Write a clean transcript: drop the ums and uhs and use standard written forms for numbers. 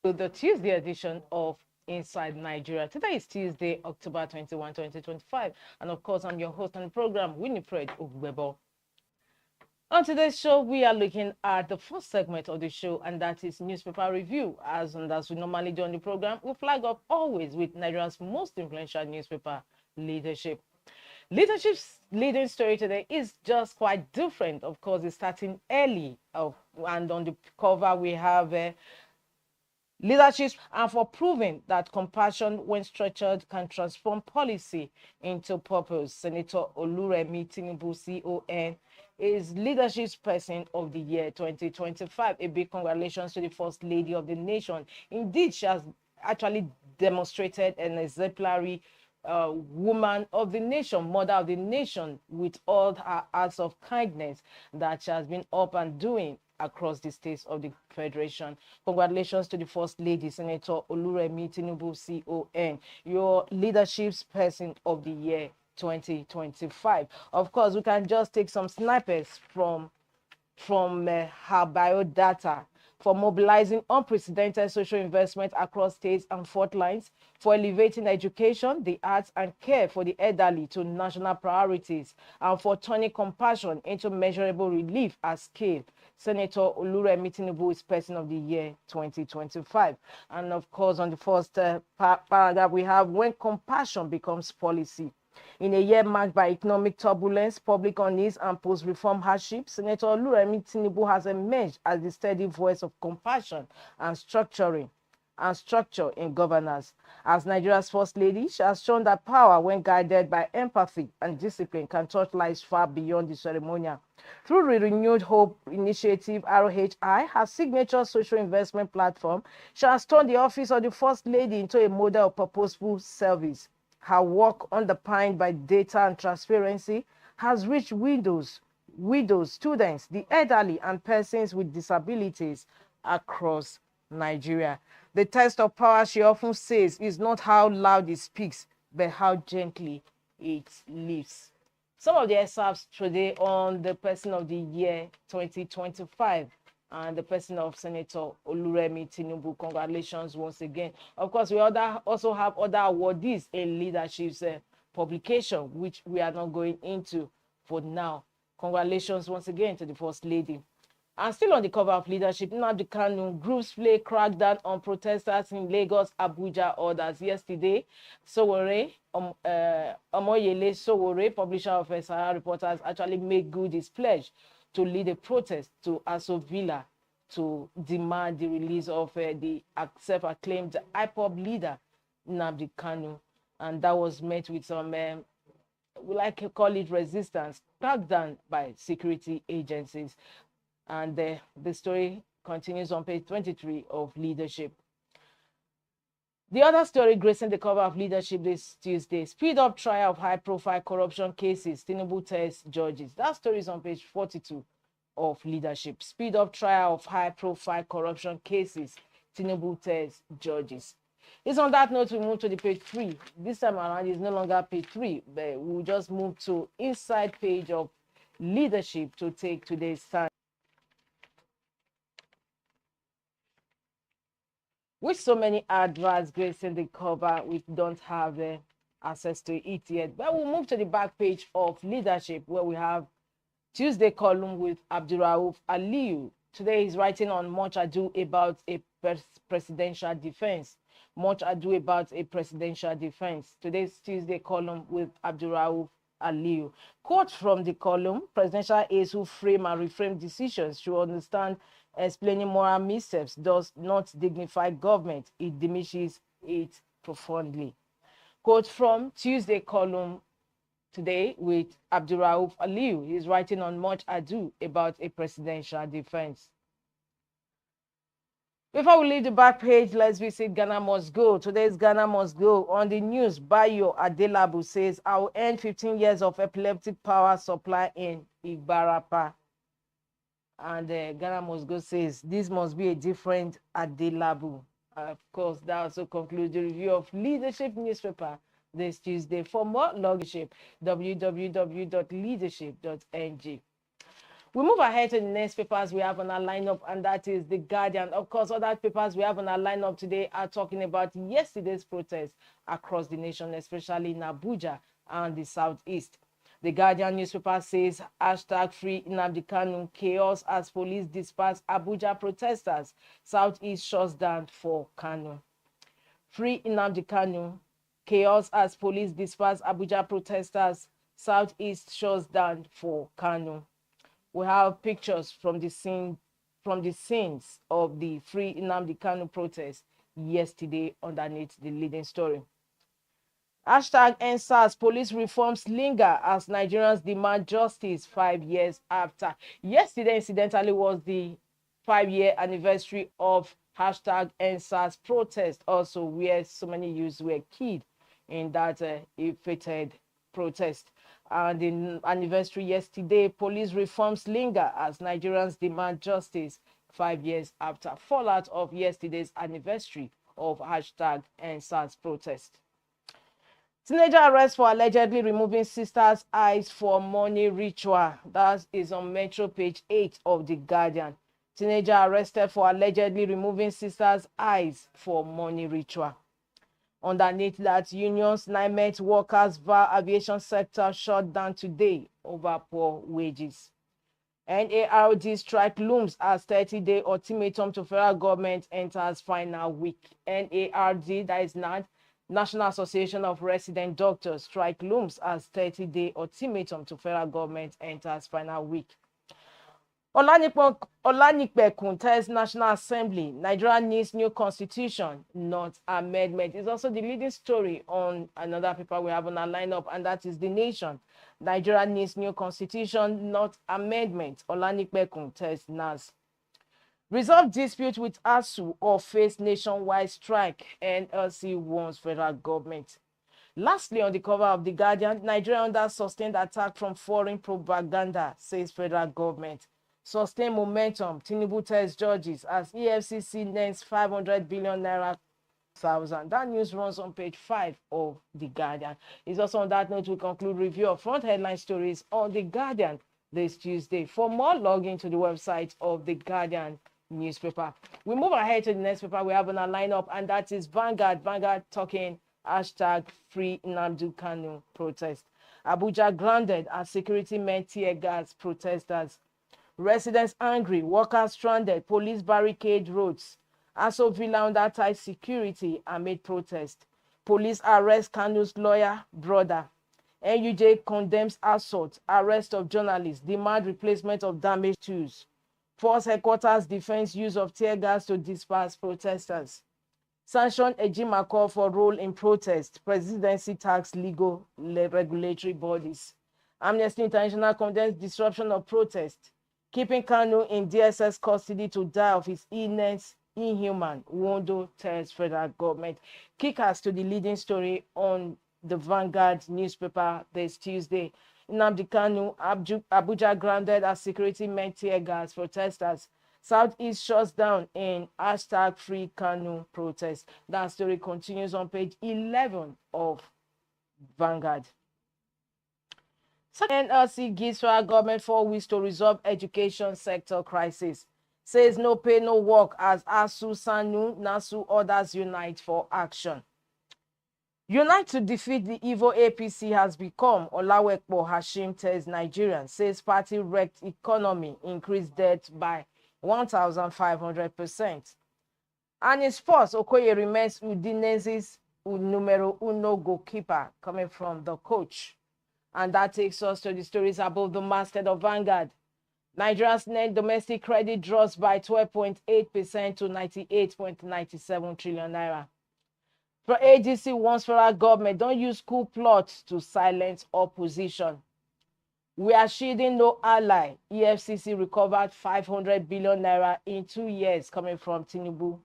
To the Tuesday edition of Inside Nigeria. Today is Tuesday, October 21, 2025. And of course, I'm your host on the program, Winifred Ogbebo. On today's show, we are looking at the first segment of the show, and that is newspaper review. As we normally do on the program, we flag up always with Nigeria's most influential newspaper, Leadership. Leadership's leading story today is just quite different. Of course, it's starting early, and on the cover we have leadership, and for proving that compassion, when structured, can transform policy into purpose. Senator Okuremi Tinubu, CON, is Leadership's Person of the Year 2025. A big congratulations to the First Lady of the nation. Indeed, she has actually demonstrated an exemplary woman of the nation, mother of the nation, with all her acts of kindness that she has been up and doing across the states of the Federation. Congratulations to the First Lady, Senator Okuremi Tinubu, CON, your Leadership's Person of the Year 2025. Of course, we can just take some snipers from her biodata: for mobilizing unprecedented social investment across states and fault lines, for elevating education, the arts, and care for the elderly to national priorities, and for turning compassion into measurable relief at scale. Senator Okuremi Tinubu is Person of the Year 2025. And of course, on the first paragraph, we have when compassion becomes policy. In a year marked by economic turbulence, public unease, and post-reform hardship, Senator Okuremi Tinubu has emerged as the steady voice of compassion and structure in governance. As Nigeria's First Lady, she has shown that power, when guided by empathy and discipline, can touch lives far beyond the ceremonial. Through the Renewed Hope Initiative, ROHI, her signature social investment platform, she has turned the office of the First Lady into a model of purposeful service. Her work, underpinned by data and transparency, has reached widows, students, the elderly, and persons with disabilities across Nigeria. The test of power, she often says, is not how loud it speaks, but how gently it lives. Some of the excerpts today on the Person of the Year 2025 and the person of Senator Okuremi Tinubu. Congratulations once again. Of course, we also have other awardees in Leadership's publication, which we are not going into for now. Congratulations once again to the First Lady. And still on the cover of Leadership, Nnamdi Kanu, groups play crackdown on protesters in Lagos, Abuja orders. Yesterday, Omoyele Sowore, publisher of Sahara Reporters, actually made good his pledge to lead a protest to Aso Villa to demand the release of the self-acclaimed IPOB leader, Nnamdi Kanu. And that was met with some, we like to call it resistance, crackdown by security agencies. And the story continues on page 23 of Leadership. The other story gracing the cover of Leadership this Tuesday: speed up trial of high-profile corruption cases, Tinubu tells judges. That story is on page 42 of Leadership. Speed up trial of high-profile corruption cases, Tinubu tells judges. It's on that note we move to the page 3. This time around it's no longer page 3, but we'll just move to inside page of Leadership to take today's stand. With so many adverts gracing the cover, we don't have access to it yet. But we'll move to the back page of Leadership, where we have Tuesday column with Abdurrauf Aliyu. Today he's writing on much ado about a presidential defense. Much ado about a presidential defense. Today's Tuesday column with Abdurrauf Aliyu. Quote from the column: presidential aides who frame and reframe decisions should understand explaining moral missteps does not dignify government. It diminishes it profoundly. Quote from Tuesday column today with Abdurrauf Aliyu. He's writing on much ado about a presidential defense. Before we leave the back page, let's visit Ghana Must Go. Today's Ghana Must Go. On the news, Bayo Adelabu says, I will end 15 years of epileptic power supply in Ibarapa. And Ghana Must Go says, this must be a different Adelabu. Of course, that also concludes the review of Leadership newspaper this Tuesday. For more leadership, www.leadership.ng. We move ahead to the next papers we have on our lineup, and that is The Guardian. Of course, other papers we have on our lineup today are talking about yesterday's protests across the nation, especially in Abuja and the southeast. The Guardian newspaper says, hashtag free Nnamdi Kanu, chaos as police disperse Abuja protesters. Southeast shuts down for Kanu. Free Nnamdi Kanu, chaos as police disperse Abuja protesters. Southeast shuts down for Kanu. We have pictures from the scenes of the Free Nnamdi Kanu protest yesterday underneath the leading story. Hashtag NSAS, police reforms linger as Nigerians demand justice 5 years after. Yesterday, incidentally, was the 5-year anniversary of hashtag NSAS protest, also where so many youths were killed in that ill-fated protest. And the anniversary yesterday, police reforms linger as Nigerians demand justice 5 years after fallout of yesterday's anniversary of hashtag NSAS protest. Teenager arrest for allegedly removing sister's eyes for money ritual. That is on Metro page 8 of The Guardian. Teenager arrested for allegedly removing sister's eyes for money ritual. Underneath that, unions, NIMET workers via aviation sector shut down today over poor wages. NARD strike looms as 30-day ultimatum to federal government enters final week. NARD, that is not National Association of Resident Doctors, strike looms as 30-day ultimatum to federal government enters final week. Olanipekun tells National Assembly, Nigeria needs new constitution, not amendment. It's also the leading story on another paper we have on our lineup, and that is The Nation. Nigeria needs new constitution, not amendment. Olanipekun tells NAS. Resolve dispute with ASU or face nationwide strike, NLC warns federal government. Lastly, on the cover of The Guardian, Nigeria under sustained attack from foreign propaganda, says federal government. Sustained momentum, Tinubu tells judges as EFCC names 500 billion naira thousand. That news runs on page 5 of The Guardian. It's also on that note we conclude review of front headline stories on The Guardian this Tuesday. For more, log into the website of The Guardian newspaper. We move ahead to the next paper we have on our lineup, and that is Vanguard. Vanguard talking hashtag free Nnamdi Kanu protest. Abuja grounded as security men tear gas protesters. Residents angry, workers stranded, police barricade roads. Aso Villa under tight security amid protest. Police arrest Kanu's lawyer brother. NUJ condemns assault, arrest of journalists, demand replacement of damaged tools. Force headquarters defense use of tear gas to disperse protesters. Sanction Ejima call for role in protest. Presidency tax legal regulatory bodies. Amnesty International condemns disruption of protest. Keeping Kanu in DSS custody to die of his illness, inhuman, Wondo tells federal government. Kickers to the leading story on the Vanguard newspaper this Tuesday. Nnamdi Kanu, Abuja grounded as security men tear gas protesters. Southeast shuts down in hashtag free Kanu protest. That story continues on page 11 of Vanguard. NLC gives federal government 4 weeks to resolve education sector crisis. Says no pay, no work as ASU, SANU, NASU others unite for action. Unite to defeat the evil APC has become, Olawekpo Hashim tells Nigerians, says party wrecked economy, increased debt by 1,500%. And in sports, Okoye remains Udinese's numero uno goalkeeper, coming from the coach. And that takes us to the stories above the masthead of Vanguard. Nigeria's net domestic credit drops by 12.8% to 98.97 trillion naira. For AGC warns federal government, don't use coup plots to silence opposition. We are shielding no ally. EFCC recovered 500 billion naira in 2 years, coming from Tinubu